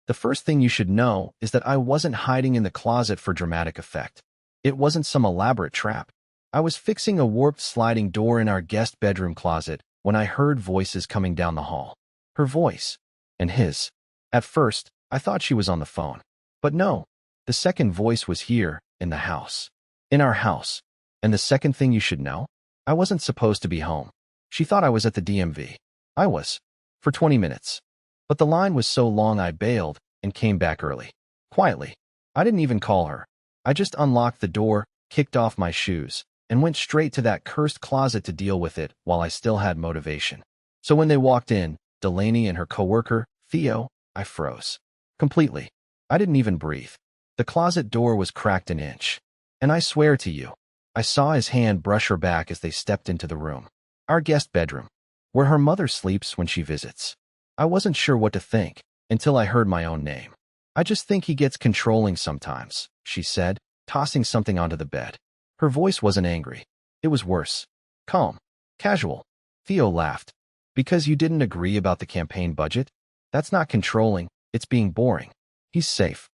The first thing you should know is that I wasn't hiding in the closet for dramatic effect. It wasn't some elaborate trap. I was fixing a warped sliding door in our guest bedroom closet when I heard voices coming down the hall. Her voice. And his. At first, I thought she was on the phone. But no, the second voice was here, in the house. In our house. And the second thing you should know? I wasn't supposed to be home. She thought I was at the DMV. I was. For 20 minutes. But the line was so long I bailed and came back early. Quietly. I didn't even call her. I just unlocked the door, kicked off my shoes, and went straight to that cursed closet to deal with it while I still had motivation. So when they walked in, Delaney and her coworker, Theo, I froze. Completely. I didn't even breathe. The closet door was cracked an inch. And I swear to you, I saw his hand brush her back as they stepped into the room. Our guest bedroom, where her mother sleeps when she visits. I wasn't sure what to think until I heard my own name. I just think he gets controlling sometimes, she said, tossing something onto the bed. Her voice wasn't angry. It was worse. Calm. Casual. Theo laughed. Because you didn't agree about the campaign budget? That's not controlling, it's being boring. He's safe.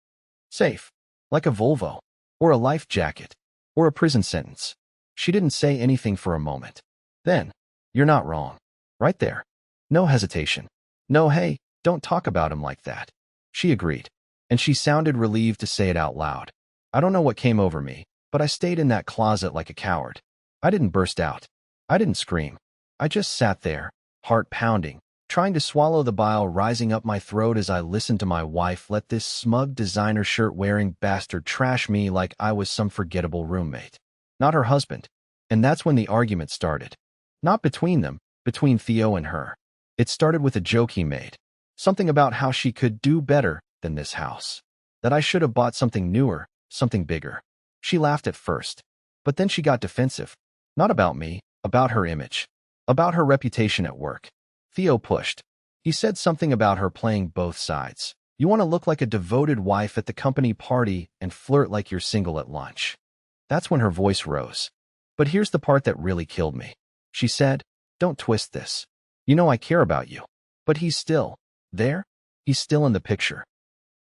Safe. Like a Volvo. Or a life jacket. Or a prison sentence. She didn't say anything for a moment. Then, you're not wrong. Right there. No hesitation. No, hey, don't talk about him like that. She agreed. And she sounded relieved to say it out loud. I don't know what came over me, but I stayed in that closet like a coward. I didn't burst out. I didn't scream. I just sat there, heart pounding, trying to swallow the bile rising up my throat as I listened to my wife let this smug designer shirt-wearing bastard trash me like I was some forgettable roommate. Not her husband. And that's when the argument started. Not between them, between Theo and her. It started with a joke he made. Something about how she could do better than this house. That I should have bought something newer, something bigger. She laughed at first. But then she got defensive. Not about me, about her image. About her reputation at work. Theo pushed. He said something about her playing both sides. You want to look like a devoted wife at the company party and flirt like you're single at lunch. That's when her voice rose. But here's the part that really killed me. She said, don't twist this. You know I care about you. But he's still there? He's still in the picture.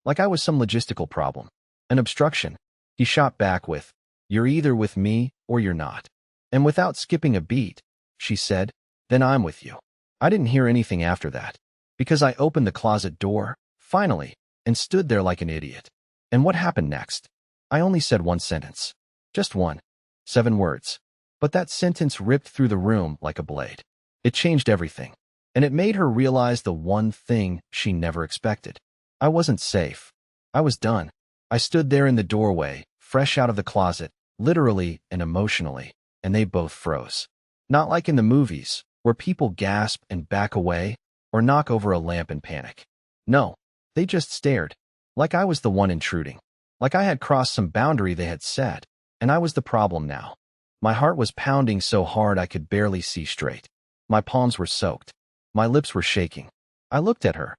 Like I was some logistical problem. An obstruction. He shot back with, you're either with me or you're not. And without skipping a beat, she said, then I'm with you. I didn't hear anything after that. Because I opened the closet door, finally, and stood there like an idiot. And what happened next? I only said one sentence. Just one. 7 words. But that sentence ripped through the room like a blade. It changed everything. And it made her realize the one thing she never expected. I wasn't safe. I was done. I stood there in the doorway, fresh out of the closet, literally and emotionally, and they both froze. Not like in the movies, where people gasp and back away, or knock over a lamp in panic. No, they just stared. Like I was the one intruding. Like I had crossed some boundary they had set, and I was the problem now. My heart was pounding so hard I could barely see straight. My palms were soaked. My lips were shaking. I looked at her.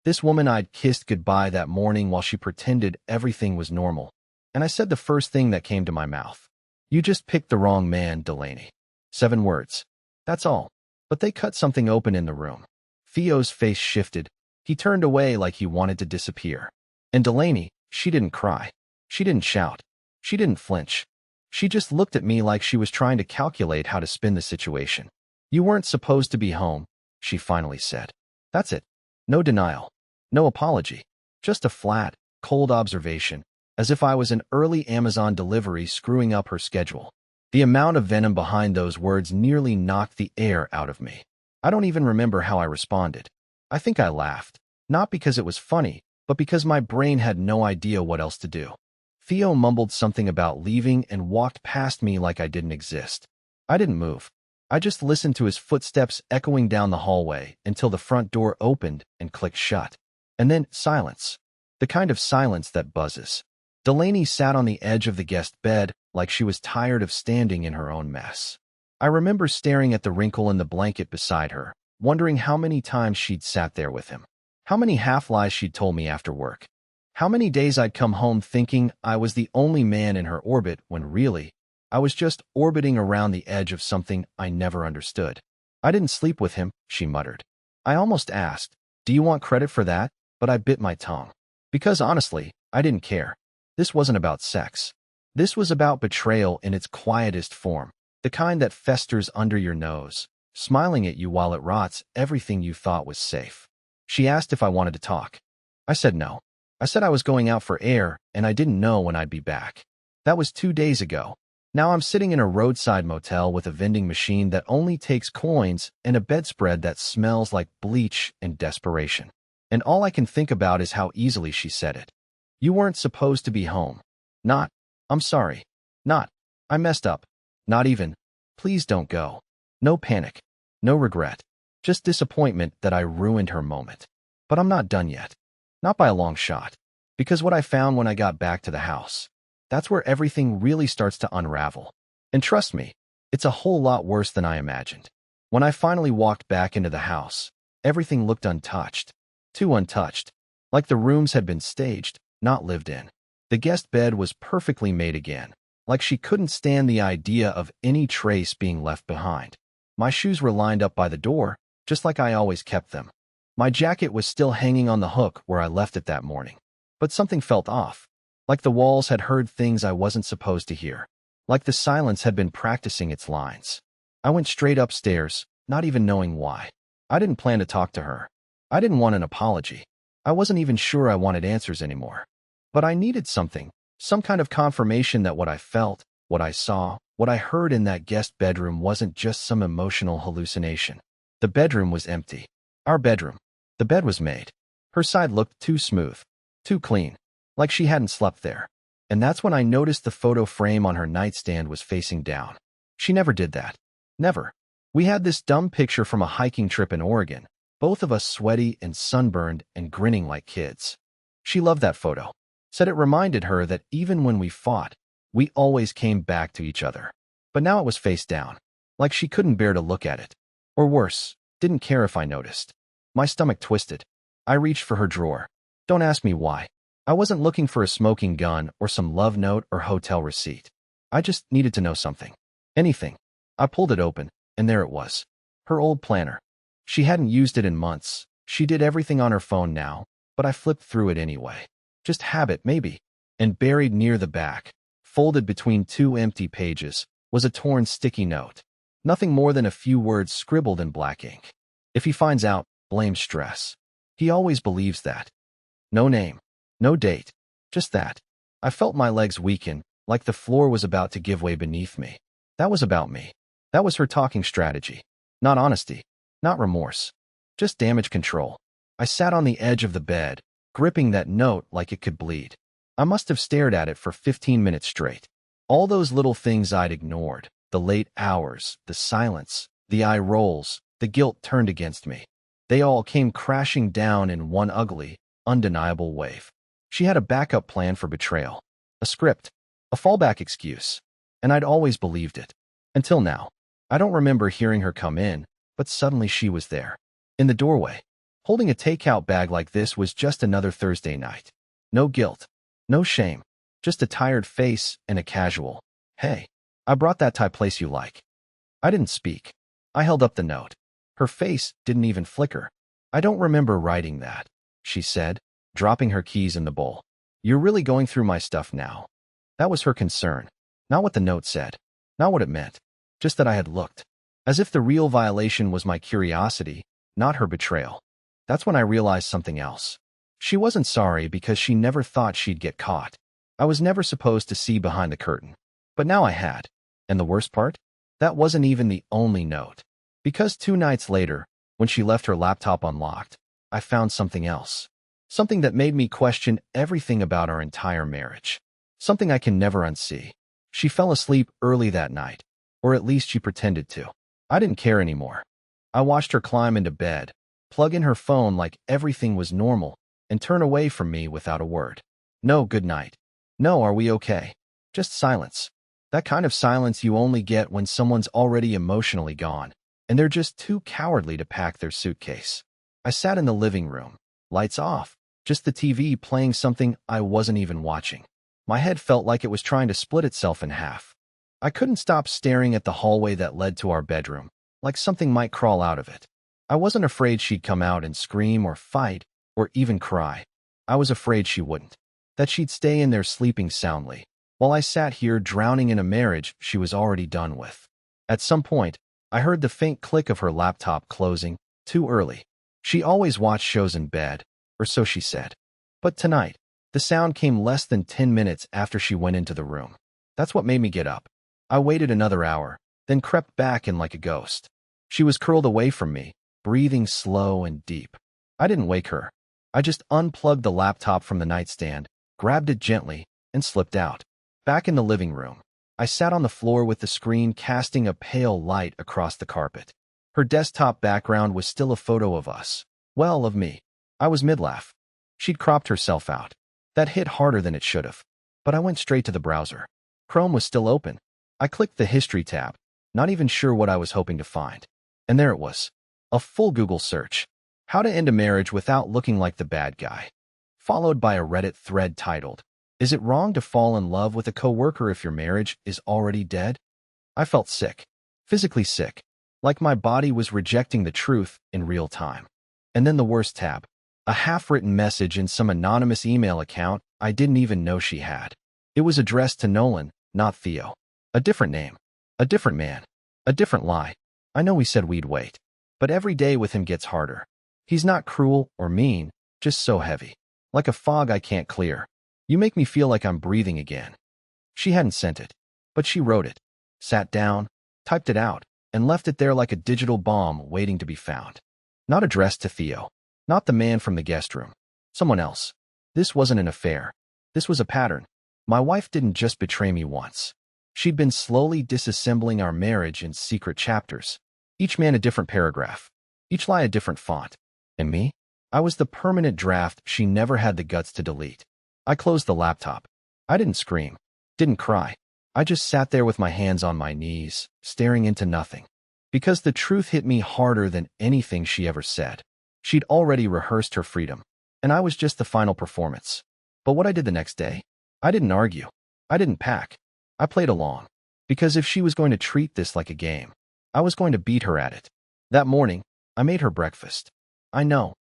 This woman I'd kissed goodbye that morning while she pretended everything was normal. And I said the first thing that came to my mouth. You just picked the wrong man, Delaney. 7 words. That's all. But they cut something open in the room. Theo's face shifted. He turned away like he wanted to disappear. And Delaney, she didn't cry. She didn't shout. She didn't flinch. She just looked at me like she was trying to calculate how to spin the situation. You weren't supposed to be home, she finally said. That's it. No denial. No apology. Just a flat, cold observation, as if I was an early Amazon delivery screwing up her schedule. The amount of venom behind those words nearly knocked the air out of me. I don't even remember how I responded. I think I laughed. Not because it was funny, but because my brain had no idea what else to do. Theo mumbled something about leaving and walked past me like I didn't exist. I didn't move. I just listened to his footsteps echoing down the hallway until the front door opened and clicked shut. And then silence. The kind of silence that buzzes. Delaney sat on the edge of the guest bed like she was tired of standing in her own mess. I remember staring at the wrinkle in the blanket beside her, wondering how many times she'd sat there with him. How many half-lies she'd told me after work. How many days I'd come home thinking I was the only man in her orbit when really, I was just orbiting around the edge of something I never understood. I didn't sleep with him, she muttered. I almost asked, do you want credit for that? But I bit my tongue. Because honestly, I didn't care. This wasn't about sex. This was about betrayal in its quietest form, the kind that festers under your nose, smiling at you while it rots everything you thought was safe. She asked if I wanted to talk. I said no. I said I was going out for air and I didn't know when I'd be back. That was 2 days ago. Now I'm sitting in a roadside motel with a vending machine that only takes coins and a bedspread that smells like bleach and desperation. And all I can think about is how easily she said it. You weren't supposed to be home. Not, I'm sorry. Not, I messed up. Not even, please don't go. No panic. No regret. Just disappointment that I ruined her moment. But I'm not done yet. Not by a long shot. Because what I found when I got back to the house, that's where everything really starts to unravel. And trust me, it's a whole lot worse than I imagined. When I finally walked back into the house, everything looked untouched. Too untouched. Like the rooms had been staged, not lived in. The guest bed was perfectly made again, like she couldn't stand the idea of any trace being left behind. My shoes were lined up by the door, just like I always kept them. My jacket was still hanging on the hook where I left it that morning. But something felt off. Like the walls had heard things I wasn't supposed to hear. Like the silence had been practicing its lines. I went straight upstairs, not even knowing why. I didn't plan to talk to her. I didn't want an apology. I wasn't even sure I wanted answers anymore. But I needed something, some kind of confirmation that what I felt, what I saw, what I heard in that guest bedroom wasn't just some emotional hallucination. The bedroom was empty. Our bedroom. The bed was made. Her side looked too smooth, too clean, like she hadn't slept there. And that's when I noticed the photo frame on her nightstand was facing down. She never did that. Never. We had this dumb picture from a hiking trip in Oregon, both of us sweaty and sunburned and grinning like kids. She loved that photo. Said it reminded her that even when we fought, we always came back to each other. But now it was face down, like she couldn't bear to look at it. Or worse, didn't care if I noticed. My stomach twisted. I reached for her drawer. Don't ask me why. I wasn't looking for a smoking gun or some love note or hotel receipt. I just needed to know something. Anything. I pulled it open, and there it was. Her old planner. She hadn't used it in months. She did everything on her phone now, but I flipped through it anyway. Just habit, maybe. And buried near the back, folded between 2 empty pages, was a torn sticky note. Nothing more than a few words scribbled in black ink. If he finds out, blame stress. He always believes that. No name. No date. Just that. I felt my legs weaken, like the floor was about to give way beneath me. That was about me. That was her talking strategy. Not honesty. Not remorse. Just damage control. I sat on the edge of the bed, gripping that note like it could bleed. I must have stared at it for 15 minutes straight. All those little things I'd ignored, the late hours, the silence, the eye rolls, the guilt turned against me. They all came crashing down in one ugly, undeniable wave. She had a backup plan for betrayal, a script, a fallback excuse, and I'd always believed it. Until now. I don't remember hearing her come in, but suddenly she was there. In the doorway. Holding a takeout bag like this was just another Thursday night. No guilt. No shame. Just a tired face and a casual, "Hey, I brought that Thai place you like." I didn't speak. I held up the note. Her face didn't even flicker. "I don't remember writing that," she said, dropping her keys in the bowl. "You're really going through my stuff now." That was her concern. Not what the note said. Not what it meant. Just that I had looked. As if the real violation was my curiosity, not her betrayal. That's when I realized something else. She wasn't sorry because she never thought she'd get caught. I was never supposed to see behind the curtain. But now I had. And the worst part? That wasn't even the only note. Because 2 nights later, when she left her laptop unlocked, I found something else. Something that made me question everything about our entire marriage. Something I can never unsee. She fell asleep early that night. Or at least she pretended to. I didn't care anymore. I watched her climb into bed, plug in her phone like everything was normal, and turn away from me without a word. No good night. No are we okay. Just silence. That kind of silence you only get when someone's already emotionally gone, and they're just too cowardly to pack their suitcase. I sat in the living room, lights off, just the TV playing something I wasn't even watching. My head felt like it was trying to split itself in half. I couldn't stop staring at the hallway that led to our bedroom, like something might crawl out of it. I wasn't afraid she'd come out and scream or fight or even cry. I was afraid she wouldn't. That she'd stay in there sleeping soundly, while I sat here drowning in a marriage she was already done with. At some point, I heard the faint click of her laptop closing, too early. She always watched shows in bed, or so she said. But tonight, the sound came less than 10 minutes after she went into the room. That's what made me get up. I waited another hour, then crept back in like a ghost. She was curled away from me, breathing slow and deep. I didn't wake her. I just unplugged the laptop from the nightstand, grabbed it gently, and slipped out. Back in the living room, I sat on the floor with the screen casting a pale light across the carpet. Her desktop background was still a photo of us. Well, of me. I was mid-laugh. She'd cropped herself out. That hit harder than it should have. But I went straight to the browser. Chrome was still open. I clicked the History tab, not even sure what I was hoping to find. And there it was. A full Google search. How to end a marriage without looking like the bad guy. Followed by a Reddit thread titled, "Is it wrong to fall in love with a coworker if your marriage is already dead?" I felt sick. Physically sick. Like my body was rejecting the truth in real time. And then the worst tab. A half-written message in some anonymous email account I didn't even know she had. It was addressed to Nolan, not Theo. A different name. A different man. A different lie. I know we said we'd wait. But every day with him gets harder. He's not cruel or mean, just so heavy. Like a fog I can't clear. You make me feel like I'm breathing again. She hadn't sent it, but she wrote it. Sat down, typed it out, and left it there like a digital bomb waiting to be found. Not addressed to Theo. Not the man from the guest room. Someone else. This wasn't an affair. This was a pattern. My wife didn't just betray me once. She'd been slowly disassembling our marriage in secret chapters. Each man a different paragraph. Each lie a different font. And me? I was the permanent draft she never had the guts to delete. I closed the laptop. I didn't scream. Didn't cry. I just sat there with my hands on my knees, staring into nothing. Because the truth hit me harder than anything she ever said. She'd already rehearsed her freedom, and I was just the final performance. But what I did the next day? I didn't argue. I didn't pack. I played along. Because if she was going to treat this like a game, I was going to beat her at it. That morning, I made her breakfast. I know,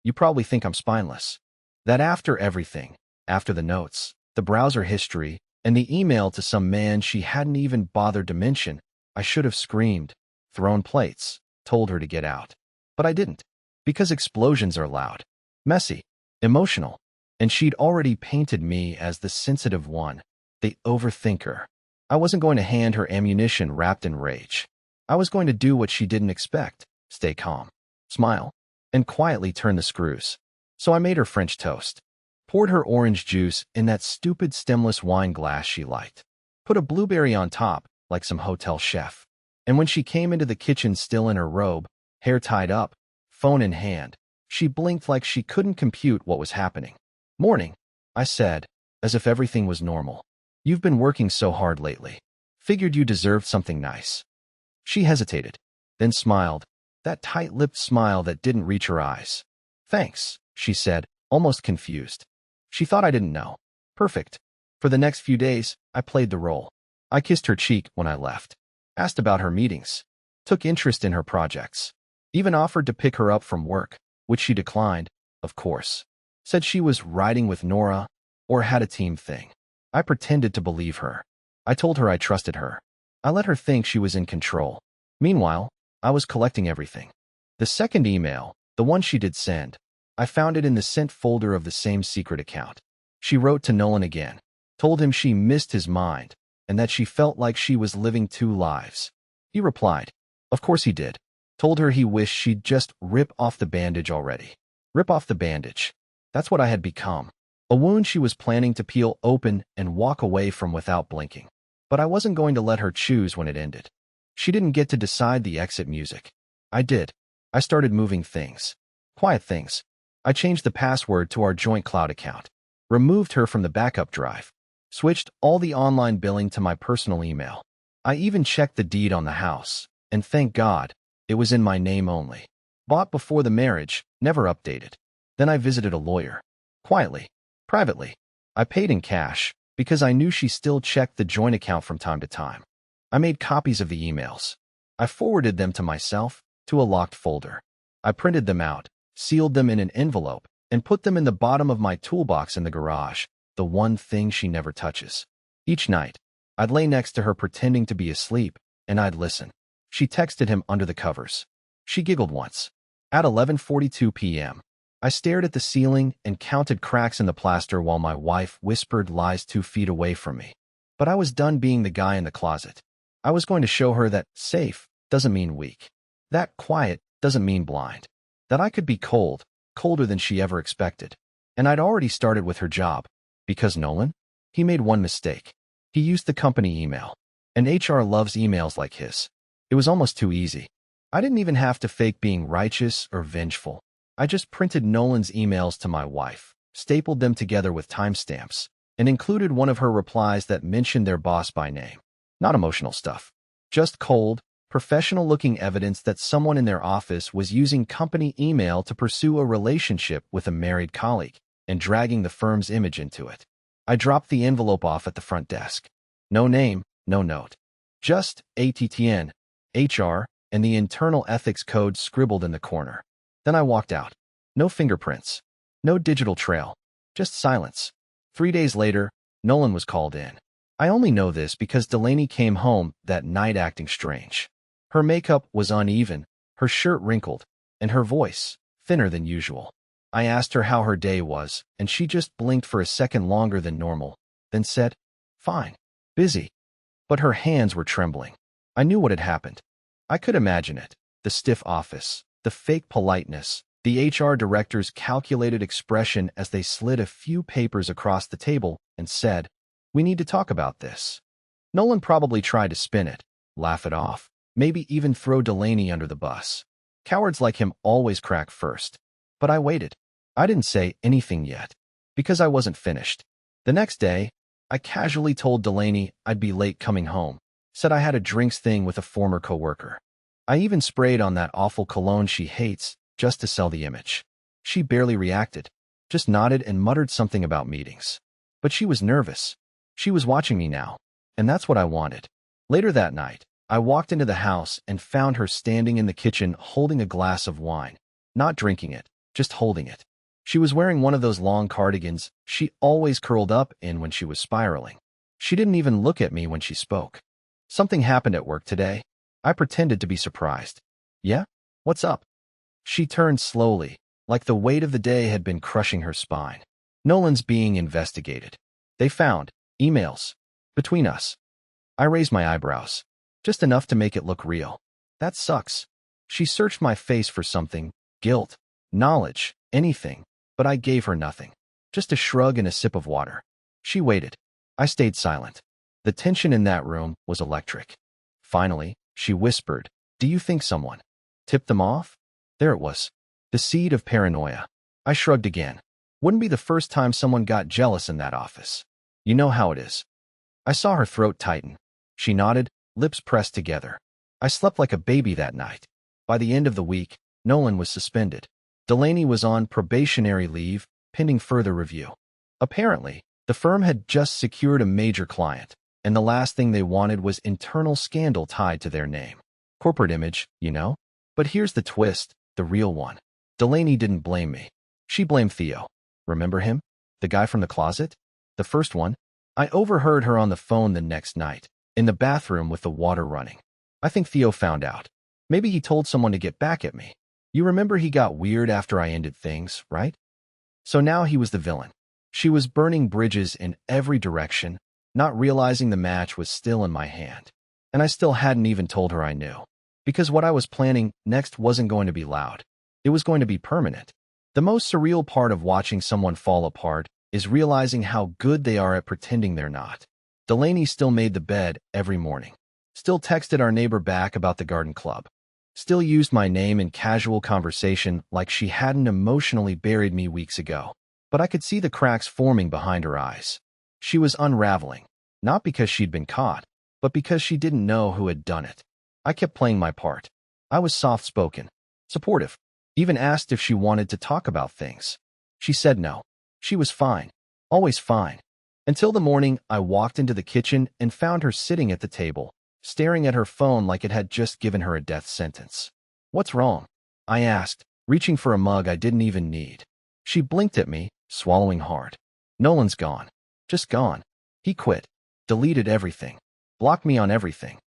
you probably think I'm spineless. That after everything, after the notes, the browser history, and the email to some man she hadn't even bothered to mention, I should have screamed, thrown plates, told her to get out. But I didn't. Because explosions are loud, messy, emotional, and she'd already painted me as the sensitive one, the overthinker. I wasn't going to hand her ammunition wrapped in rage. I was going to do what she didn't expect, stay calm, smile, and quietly turn the screws. So I made her French toast, poured her orange juice in that stupid stemless wine glass she liked, put a blueberry on top like some hotel chef. And when she came into the kitchen still in her robe, hair tied up, phone in hand, she blinked like she couldn't compute what was happening. "Morning," I said, as if everything was normal. "You've been working so hard lately. Figured you deserved something nice." She hesitated, then smiled, that tight-lipped smile that didn't reach her eyes. "Thanks," she said, almost confused. She thought I didn't know. Perfect. For the next few days, I played the role. I kissed her cheek when I left, asked about her meetings, took interest in her projects, even offered to pick her up from work, which she declined, of course. Said she was riding with Nora, or had a team thing. I pretended to believe her. I told her I trusted her. I let her think she was in control. Meanwhile, I was collecting everything. The second email, the one she did send, I found it in the sent folder of the same secret account. She wrote to Nolan again, told him she missed his mind, and that she felt like she was living two lives. He replied, of course he did. Told her he wished she'd just rip off the bandage already. Rip off the bandage. That's what I had become. A wound she was planning to peel open and walk away from without blinking. But I wasn't going to let her choose when it ended. She didn't get to decide the exit music. I did. I started moving things. Quiet things. I changed the password to our joint cloud account. Removed her from the backup drive. Switched all the online billing to my personal email. I even checked the deed on the house. And thank God, it was in my name only. Bought before the marriage, never updated. Then I visited a lawyer. Quietly. Privately. I paid in cash, because I knew she still checked the joint account from time to time. I made copies of the emails. I forwarded them to myself, to a locked folder. I printed them out, sealed them in an envelope, and put them in the bottom of my toolbox in the garage, the one thing she never touches. Each night, I'd lay next to her pretending to be asleep, and I'd listen. She texted him under the covers. She giggled once. At 11:42 p.m., I stared at the ceiling and counted cracks in the plaster while my wife whispered lies 2 feet away from me. But I was done being the guy in the closet. I was going to show her that safe doesn't mean weak. That quiet doesn't mean blind. That I could be cold, colder than she ever expected. And I'd already started with her job. Because Nolan? He made one mistake. He used the company email. And HR loves emails like his. It was almost too easy. I didn't even have to fake being righteous or vengeful. I just printed Nolan's emails to my wife, stapled them together with timestamps, and included one of her replies that mentioned their boss by name. Not emotional stuff. Just cold, professional-looking evidence that someone in their office was using company email to pursue a relationship with a married colleague and dragging the firm's image into it. I dropped the envelope off at the front desk. No name, no note. Just ATTN, HR, and the internal ethics code scribbled in the corner. Then I walked out. No fingerprints. No digital trail. Just silence. 3 days later, Nolan was called in. I only know this because Delaney came home that night acting strange. Her makeup was uneven, her shirt wrinkled, and her voice thinner than usual. I asked her how her day was, and she just blinked for a second longer than normal, then said, "Fine. Busy." But her hands were trembling. I knew what had happened. I could imagine it. The stiff office, the fake politeness, the HR director's calculated expression as they slid a few papers across the table and said, "We need to talk about this." Nolan probably tried to spin it, laugh it off, maybe even throw Delaney under the bus. Cowards like him always crack first. But I waited. I didn't say anything yet, because I wasn't finished. The next day, I casually told Delaney I'd be late coming home, said I had a drinks thing with a former coworker. I even sprayed on that awful cologne she hates just to sell the image. She barely reacted, just nodded and muttered something about meetings. But she was nervous. She was watching me now, and that's what I wanted. Later that night, I walked into the house and found her standing in the kitchen holding a glass of wine, not drinking it, just holding it. She was wearing one of those long cardigans she always curled up in when she was spiraling. She didn't even look at me when she spoke. "Something happened at work today." I pretended to be surprised. "Yeah? What's up?" She turned slowly, like the weight of the day had been crushing her spine. "Nolan's being investigated. They found emails between us." I raised my eyebrows, just enough to make it look real. "That sucks." She searched my face for something, guilt, knowledge, anything, but I gave her nothing. Just a shrug and a sip of water. She waited. I stayed silent. The tension in that room was electric. Finally, she whispered, "Do you think someone tipped them off?" There it was. The seed of paranoia. I shrugged again. Wouldn't be the first time someone got jealous in that office. You know how it is. I saw her throat tighten. She nodded, lips pressed together. I slept like a baby that night. By the end of the week, Nolan was suspended. Delaney was on probationary leave, pending further review. Apparently, the firm had just secured a major client, and the last thing they wanted was internal scandal tied to their name. Corporate image, you know? But here's the twist, the real one. Delaney didn't blame me. She blamed Theo. Remember him? The guy from the closet? The first one? I overheard her on the phone the next night, in the bathroom with the water running. I think Theo found out. Maybe he told someone to get back at me. You remember he got weird after I ended things, right? So now he was the villain. She was burning bridges in every direction, not realizing the match was still in my hand. And I still hadn't even told her I knew. Because what I was planning next wasn't going to be loud. It was going to be permanent. The most surreal part of watching someone fall apart is realizing how good they are at pretending they're not. Delaney still made the bed every morning. Still texted our neighbor back about the garden club. Still used my name in casual conversation like she hadn't emotionally buried me weeks ago. But I could see the cracks forming behind her eyes. She was unraveling, not because she'd been caught, but because she didn't know who had done it. I kept playing my part. I was soft-spoken, supportive, even asked if she wanted to talk about things. She said no. She was fine, always fine. Until the morning I walked into the kitchen and found her sitting at the table, staring at her phone like it had just given her a death sentence. "What's wrong?" I asked, reaching for a mug I didn't even need. She blinked at me, swallowing hard. Nolan's gone. Just gone. He quit. Deleted everything. Blocked me on everything.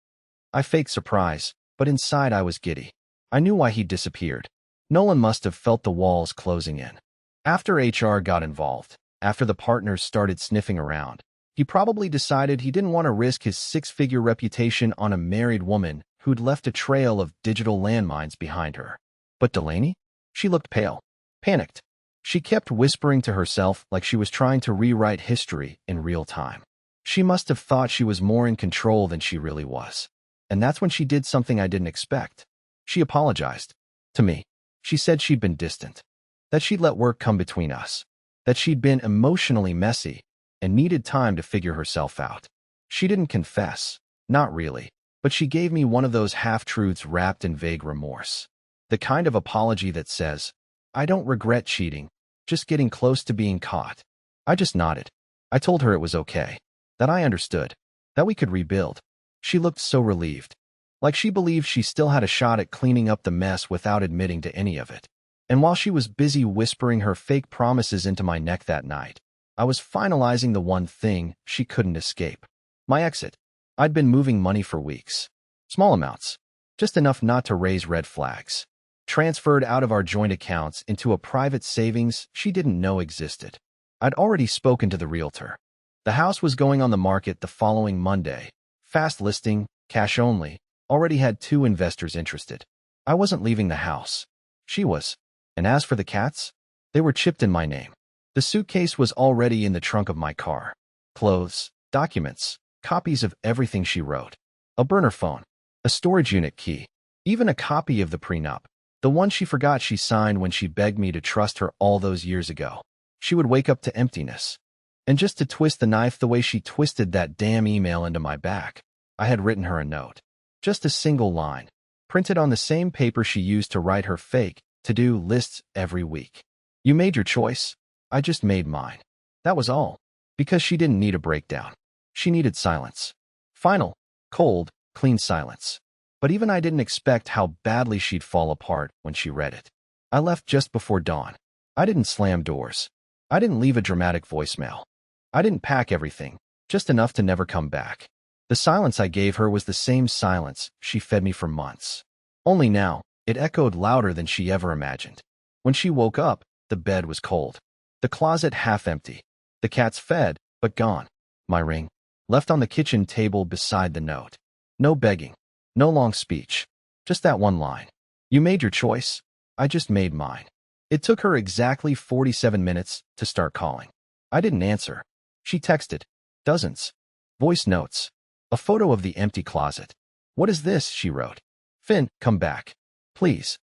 I faked surprise, but inside I was giddy. I knew why he'd disappeared. Nolan must have felt the walls closing in. After HR got involved, after the partners started sniffing around, he probably decided he didn't want to risk his six-figure reputation on a married woman who'd left a trail of digital landmines behind her. But Delaney? She looked pale. Panicked. She kept whispering to herself like she was trying to rewrite history in real time. She must have thought she was more in control than she really was. And that's when she did something I didn't expect. She apologized. To me. She said she'd been distant. That she'd let work come between us. That she'd been emotionally messy and needed time to figure herself out. She didn't confess. Not really. But she gave me one of those half-truths wrapped in vague remorse. The kind of apology that says, I don't regret cheating, just getting close to being caught. I just nodded. I told her it was okay. That I understood. That we could rebuild. She looked so relieved. Like she believed she still had a shot at cleaning up the mess without admitting to any of it. And while she was busy whispering her fake promises into my neck that night, I was finalizing the one thing she couldn't escape. My exit. I'd been moving money for weeks. Small amounts. Just enough not to raise red flags. Transferred out of our joint accounts into a private savings she didn't know existed. I'd already spoken to the realtor. The house was going on the market the following Monday. Fast listing, cash only, already had 2 investors interested. I wasn't leaving the house. She was. And as for the cats, they were chipped in my name. The suitcase was already in the trunk of my car. Clothes, documents, copies of everything she wrote. A burner phone, a storage unit key, even a copy of the prenup. The one she forgot she signed when she begged me to trust her all those years ago. She would wake up to emptiness. And just to twist the knife the way she twisted that damn email into my back, I had written her a note. Just a single line, printed on the same paper she used to write her fake to-do lists every week. You made your choice. I just made mine. That was all. Because she didn't need a breakdown. She needed silence. Final, cold, clean silence. But even I didn't expect how badly she'd fall apart when she read it. I left just before dawn. I didn't slam doors. I didn't leave a dramatic voicemail. I didn't pack everything, just enough to never come back. The silence I gave her was the same silence she fed me for months. Only now, it echoed louder than she ever imagined. When she woke up, the bed was cold. The closet half empty. The cats fed, but gone. My ring, left on the kitchen table beside the note. No begging. No long speech. Just that one line. You made your choice. I just made mine. It took her exactly 47 minutes to start calling. I didn't answer. She texted. Dozens. Voice notes. A photo of the empty closet. What is this? She wrote. Finn, come back. Please.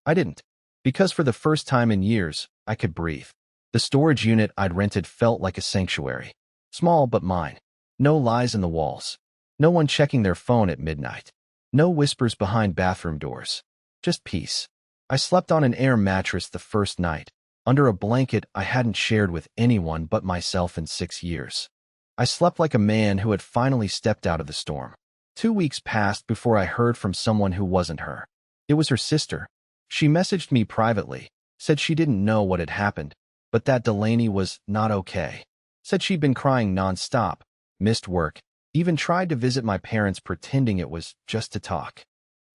I didn't. Because for the first time in years, I could breathe. The storage unit I'd rented felt like a sanctuary. Small but mine. No lies in the walls. No one checking their phone at midnight. No whispers behind bathroom doors. Just peace. I slept on an air mattress the first night, under a blanket I hadn't shared with anyone but myself in 6 years. I slept like a man who had finally stepped out of the storm. 2 weeks passed before I heard from someone who wasn't her. It was her sister. She messaged me privately, said she didn't know what had happened, but that Delaney was not okay. Said she'd been crying nonstop, missed work, even tried to visit my parents pretending it was just to talk.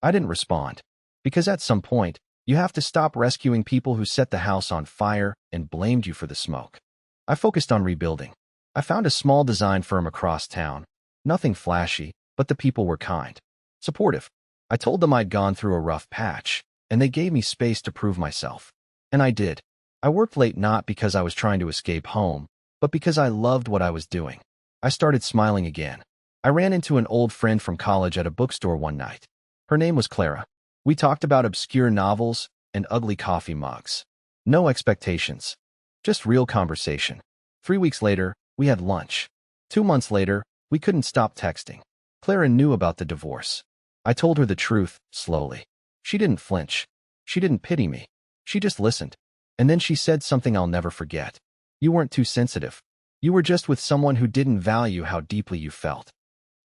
I didn't respond, because at some point, you have to stop rescuing people who set the house on fire and blamed you for the smoke. I focused on rebuilding. I found a small design firm across town. Nothing flashy, but the people were kind. Supportive. I told them I'd gone through a rough patch, and they gave me space to prove myself. And I did. I worked late not because I was trying to escape home, but because I loved what I was doing. I started smiling again. I ran into an old friend from college at a bookstore one night. Her name was Clara. We talked about obscure novels and ugly coffee mugs. No expectations. Just real conversation. 3 weeks later, we had lunch. 2 months later, we couldn't stop texting. Clara knew about the divorce. I told her the truth, slowly. She didn't flinch. She didn't pity me. She just listened. And then she said something I'll never forget. You weren't too sensitive. You were just with someone who didn't value how deeply you felt.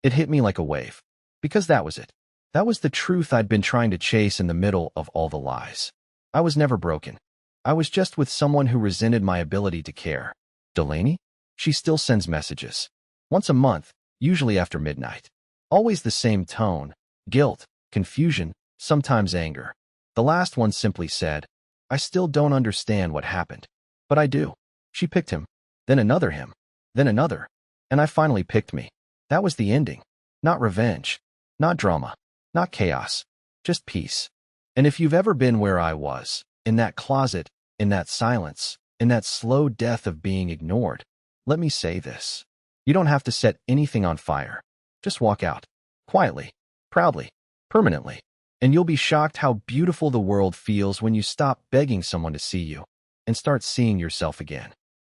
It hit me like a wave. Because that was it. That was the truth I'd been trying to chase in the middle of all the lies. I was never broken. I was just with someone who resented my ability to care. Delaney? She still sends messages. Once a month, usually after midnight. Always the same tone. Guilt, confusion, sometimes anger. The last one simply said, I still don't understand what happened. But I do. She picked him. Then another him. Then another. And I finally picked me. That was the ending. Not revenge. Not drama. Not chaos. Just peace. And if you've ever been where I was, in that closet, in that silence, in that slow death of being ignored, let me say this. You don't have to set anything on fire. Just walk out. Quietly. Proudly. Permanently. And you'll be shocked how beautiful the world feels when you stop begging someone to see you and start seeing yourself again.